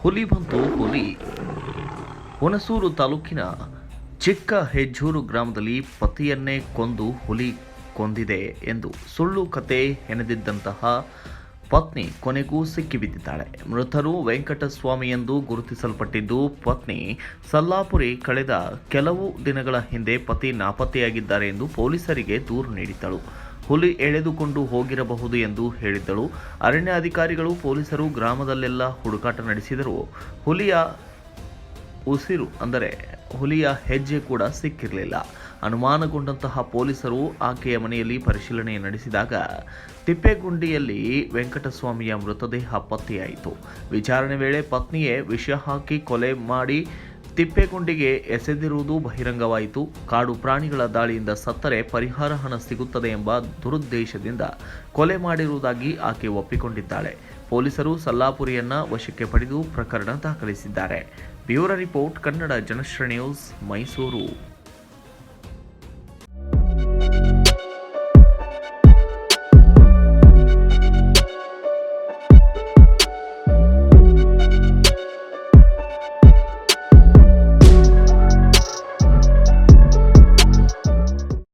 ಹುಲಿ ಬಂತು ಹುಲಿ. ಹುಣಸೂರು ತಾಲೂಕಿನ ಚಿಕ್ಕ ಹೆಜ್ಜೂರು ಗ್ರಾಮದಲ್ಲಿ ಪತಿಯನ್ನೇ ಕೊಂದು ಹುಲಿ ಕೊಂದಿದೆ ಎಂದು ಸುಳ್ಳು ಕತೆ ಹೆಣೆದಿದ್ದಂತಹ ಪತ್ನಿ ಕೊನೆಗೂ ಸಿಕ್ಕಿಬಿದ್ದಿದ್ದಾಳೆ. ಮೃತರು ವೆಂಕಟಸ್ವಾಮಿ ಎಂದು ಗುರುತಿಸಲ್ಪಟ್ಟಿದ್ದು, ಪತ್ನಿ ಸಲ್ಲಾಪುರಿ ಕಳೆದ ಕೆಲವು ದಿನಗಳ ಹಿಂದೆ ಪತಿ ನಾಪತ್ತೆಯಾಗಿದ್ದಾರೆ ಎಂದು ಪೊಲೀಸರಿಗೆ ದೂರು ನೀಡಿದ್ದಳು. ಹುಲಿ ಎಳೆದುಕೊಂಡು ಹೋಗಿರಬಹುದು ಎಂದು ಹೇಳಿದ್ದಳು. ಅರಣ್ಯ ಅಧಿಕಾರಿಗಳು, ಪೊಲೀಸರು ಗ್ರಾಮದಲ್ಲೆಲ್ಲ ಹುಡುಕಾಟ ನಡೆಸಿದರೂ ಹುಲಿಯ ಉಸಿರು ಅಂದರೆ ಹುಲಿಯ ಹೆಜ್ಜೆ ಕೂಡ ಸಿಕ್ಕಿರಲಿಲ್ಲ. ಅನುಮಾನಗೊಂಡಂತಹ ಪೊಲೀಸರು ಆಕೆಯ ಮನೆಯಲ್ಲಿ ಪರಿಶೀಲನೆ ನಡೆಸಿದಾಗ ತಿಪ್ಪೇಗುಂಡಿಯಲ್ಲಿ ವೆಂಕಟಸ್ವಾಮಿಯ ಮೃತದೇಹ ಪತ್ತೆಯಾಯಿತು. ವಿಚಾರಣೆ ವೇಳೆ ಪತ್ನಿಯೇ ವಿಷ ಹಾಕಿ ಕೊಲೆ ಮಾಡಿ ತಿಪ್ಪೇಗುಂಡಿಗೆ ಎಸೆದಿರುವುದು ಬಹಿರಂಗವಾಯಿತು. ಕಾಡು ಪ್ರಾಣಿಗಳ ದಾಳಿಯಿಂದ ಸತ್ತರೆ ಪರಿಹಾರ ಹಣ ಸಿಗುತ್ತದೆ ಎಂಬ ದುರುದ್ದೇಶದಿಂದ ಕೊಲೆ ಮಾಡಿರುವುದಾಗಿ ಆಕೆ ಒಪ್ಪಿಕೊಂಡಿದ್ದಾಳೆ. ಪೊಲೀಸರು ಸಲ್ಲಾಪುರಿಯನ್ನ ವಶಕ್ಕೆ ಪಡೆದು ಪ್ರಕರಣ ದಾಖಲಿಸಿದ್ದಾರೆ. Bureau report, Kannada Janashree news, Mysuru.